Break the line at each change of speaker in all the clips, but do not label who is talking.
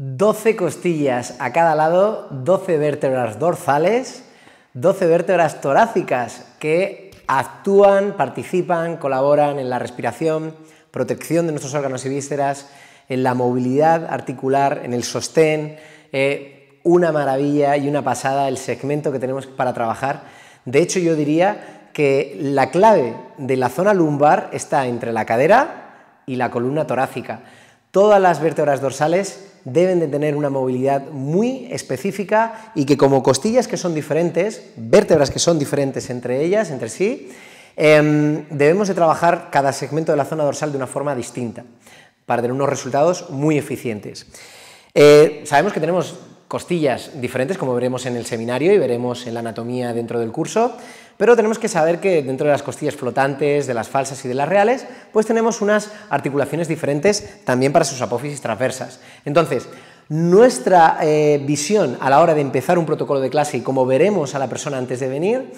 12 costillas a cada lado, 12 vértebras dorsales, 12 vértebras torácicas que actúan, participan, colaboran en la respiración, protección de nuestros órganos y vísceras, en la movilidad articular, en el sostén. Una maravilla y una pasada el segmento que tenemos para trabajar. De hecho, yo diría que la clave de la zona lumbar está entre la cadera y la columna torácica. Todas las vértebras dorsales deben de tener una movilidad muy específica y que, como costillas que son diferentes, vértebras que son diferentes entre ellas, entre sí, debemos de trabajar cada segmento de la zona dorsal de una forma distinta para tener unos resultados muy eficientes. Sabemos que tenemos costillas diferentes, como veremos en el seminario y veremos en la anatomía dentro del curso, pero tenemos que saber que dentro de las costillas flotantes, de las falsas y de las reales, pues tenemos unas articulaciones diferentes también para sus apófisis transversas. Entonces, nuestra visión a la hora de empezar un protocolo de clase, y como veremos a la persona antes de venir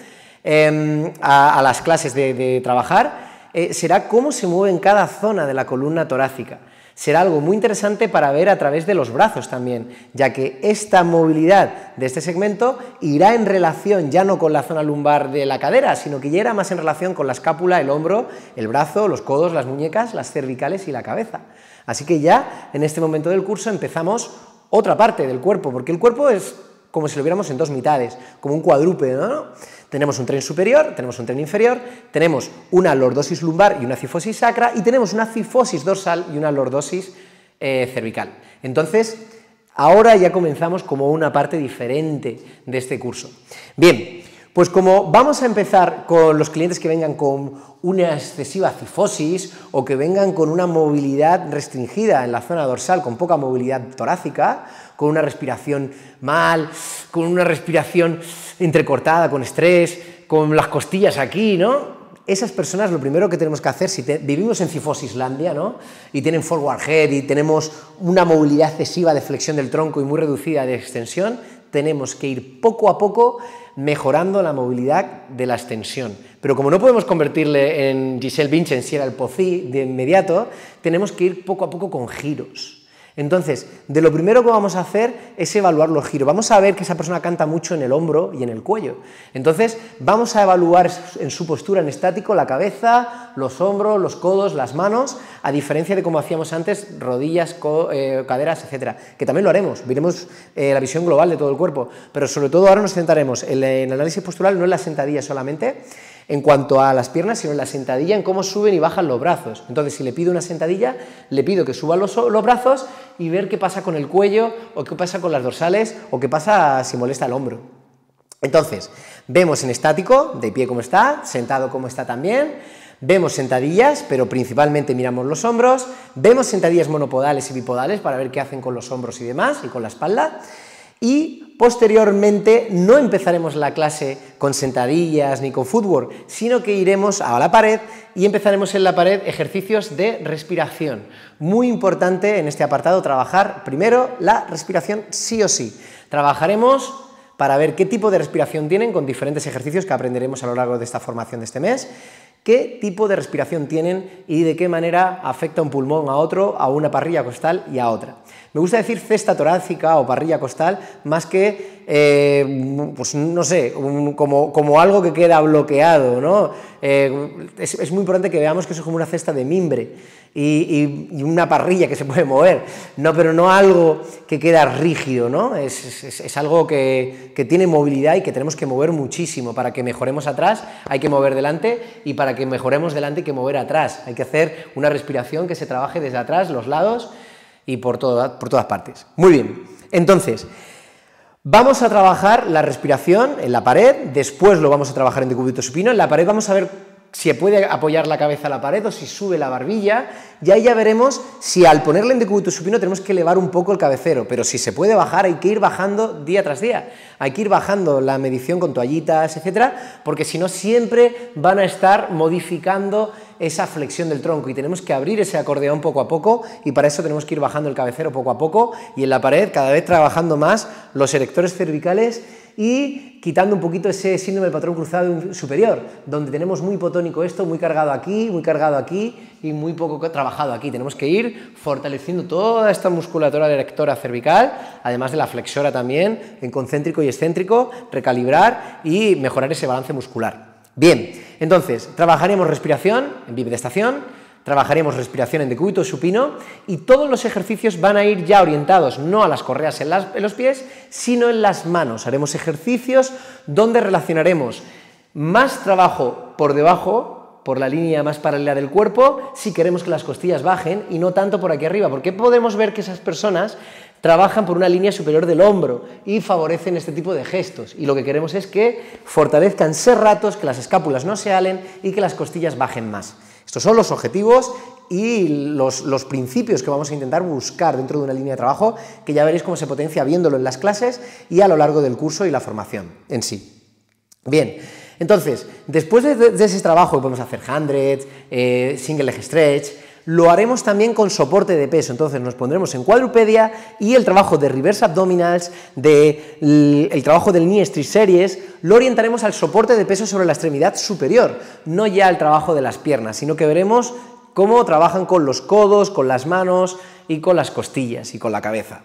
a las clases de trabajar, será cómo se mueve en cada zona de la columna torácica. Será algo muy interesante para ver a través de los brazos también, ya que esta movilidad de este segmento irá en relación ya no con la zona lumbar de la cadera, sino que ya irá más en relación con la escápula, el hombro, el brazo, los codos, las muñecas, las cervicales y la cabeza. Así que ya en este momento del curso empezamos otra parte del cuerpo, porque el cuerpo es como si lo viéramos en dos mitades, como un cuadrúpedo, ¿no? Tenemos un tren superior, tenemos un tren inferior, tenemos una lordosis lumbar y una cifosis sacra, y tenemos una cifosis dorsal y una lordosis cervical. Entonces, ahora ya comenzamos como una parte diferente de este curso. Bien, pues como vamos a empezar con los clientes que vengan con una excesiva cifosis o que vengan con una movilidad restringida en la zona dorsal, con poca movilidad torácica, con una respiración mal, con una respiración entrecortada, con estrés, con las costillas aquí, ¿no? Esas personas, lo primero que tenemos que hacer, si vivimos en Cifosislandia, ¿no?, y tienen forward head y tenemos una movilidad excesiva de flexión del tronco y muy reducida de extensión, tenemos que ir poco a poco mejorando la movilidad de la extensión. Pero como no podemos convertirle en Giselle Bündchen si era el Pozzi de inmediato, tenemos que ir poco a poco con giros. Entonces, de lo primero que vamos a hacer es evaluar los giros. Vamos a ver que esa persona canta mucho en el hombro y en el cuello. Entonces, vamos a evaluar en su postura en estático la cabeza, los hombros, los codos, las manos, a diferencia de como hacíamos antes, rodillas, caderas, etcétera, que también lo haremos, veremos la visión global de todo el cuerpo, pero sobre todo ahora nos centraremos en el análisis postural, no en la sentadilla solamente, en cuanto a las piernas, sino en la sentadilla, en cómo suben y bajan los brazos. Entonces, si le pido una sentadilla, le pido que suba los brazos y ver qué pasa con el cuello, o qué pasa con las dorsales, o qué pasa si molesta el hombro. Entonces, vemos en estático, de pie como está, sentado como está también, vemos sentadillas, pero principalmente miramos los hombros, vemos sentadillas monopodales y bipodales para ver qué hacen con los hombros y demás, y con la espalda, y posteriormente no empezaremos la clase con sentadillas ni con footwork, sino que iremos a la pared y empezaremos en la pared ejercicios de respiración. Muy importante en este apartado trabajar primero la respiración sí o sí. Trabajaremos para ver qué tipo de respiración tienen con diferentes ejercicios que aprenderemos a lo largo de esta formación de este mes, qué tipo de respiración tienen y de qué manera afecta un pulmón a otro, a una parrilla costal y a otra. Me gusta decir cesta torácica o parrilla costal más que, pues no sé, como algo que queda bloqueado, ¿no? Es muy importante que veamos que eso es como una cesta de mimbre y una parrilla que se puede mover, no, pero no algo que queda rígido, ¿no? Es algo que tiene movilidad y que tenemos que mover muchísimo. Para que mejoremos atrás hay que mover delante, y para que mejoremos delante hay que mover atrás. Hay que hacer una respiración que se trabaje desde atrás, los lados y por todas partes. Muy bien, entonces vamos a trabajar la respiración en la pared, después lo vamos a trabajar en decúbito supino. En la pared vamos a ver si se puede apoyar la cabeza a la pared o si sube la barbilla, y ahí ya veremos si al ponerle en decúbito supino tenemos que elevar un poco el cabecero, pero si se puede bajar hay que ir bajando día tras día, hay que ir bajando la medición con toallitas, etcétera, porque si no siempre van a estar modificando esa flexión del tronco y tenemos que abrir ese acordeón poco a poco y para eso tenemos que ir bajando el cabecero poco a poco y en la pared cada vez trabajando más los erectores cervicales y quitando un poquito ese síndrome del patrón cruzado superior, donde tenemos muy hipotónico esto, muy cargado aquí y muy poco trabajado aquí. Tenemos que ir fortaleciendo toda esta musculatura erectora cervical, además de la flexora también, en concéntrico y excéntrico, recalibrar y mejorar ese balance muscular. Bien, entonces, trabajaremos respiración en bipedestación, trabajaremos respiración en decúbito supino y todos los ejercicios van a ir ya orientados no a las correas en los pies, sino en las manos. Haremos ejercicios donde relacionaremos más trabajo por debajo, por la línea más paralela del cuerpo, si queremos que las costillas bajen y no tanto por aquí arriba, porque podemos ver que esas personas trabajan por una línea superior del hombro y favorecen este tipo de gestos. Y lo que queremos es que fortalezcan serratos, que las escápulas no se alen y que las costillas bajen más. Estos son los objetivos y los principios que vamos a intentar buscar dentro de una línea de trabajo, que ya veréis cómo se potencia viéndolo en las clases y a lo largo del curso y la formación en sí. Bien, entonces, después de ese trabajo podemos hacer handreds, single leg stretch, lo haremos también con soporte de peso, entonces nos pondremos en cuadrupedia y el trabajo de reverse abdominals, el trabajo del knee stretch series, lo orientaremos al soporte de peso sobre la extremidad superior, no ya al trabajo de las piernas, sino que veremos cómo trabajan con los codos, con las manos y con las costillas y con la cabeza.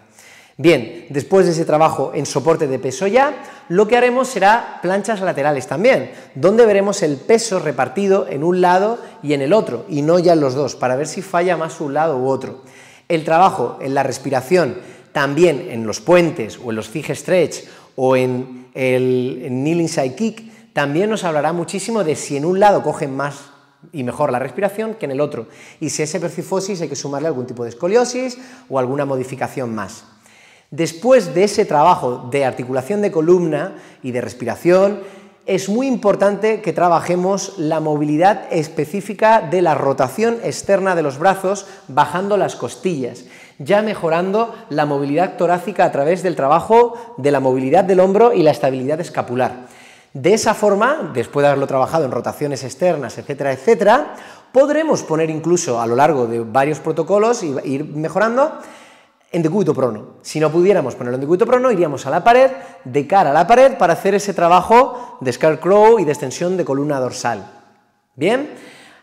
Bien, después de ese trabajo en soporte de peso ya, lo que haremos será planchas laterales también, donde veremos el peso repartido en un lado y en el otro, y no ya en los dos, para ver si falla más un lado u otro. El trabajo en la respiración, también en los puentes o en los thigh stretch o en el knee inside kick, también nos hablará muchísimo de si en un lado cogen más y mejor la respiración que en el otro, y si a ese percifosis hay que sumarle algún tipo de escoliosis o alguna modificación más. Después de ese trabajo de articulación de columna y de respiración, es muy importante que trabajemos la movilidad específica de la rotación externa de los brazos, bajando las costillas, ya mejorando la movilidad torácica a través del trabajo de la movilidad del hombro y la estabilidad escapular. De esa forma, después de haberlo trabajado en rotaciones externas, etcétera, etcétera, podremos poner incluso a lo largo de varios protocolos y ir mejorando en decúbito prono. Si no pudiéramos ponerlo en decúbito prono, iríamos a la pared, de cara a la pared, para hacer ese trabajo de scarecrow y de extensión de columna dorsal. Bien,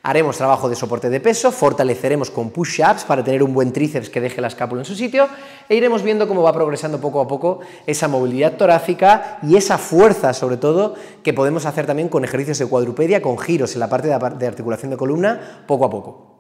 haremos trabajo de soporte de peso, fortaleceremos con push-ups para tener un buen tríceps que deje la escápula en su sitio e iremos viendo cómo va progresando poco a poco esa movilidad torácica y esa fuerza, sobre todo, que podemos hacer también con ejercicios de cuadrupedia, con giros en la parte de articulación de columna, poco a poco.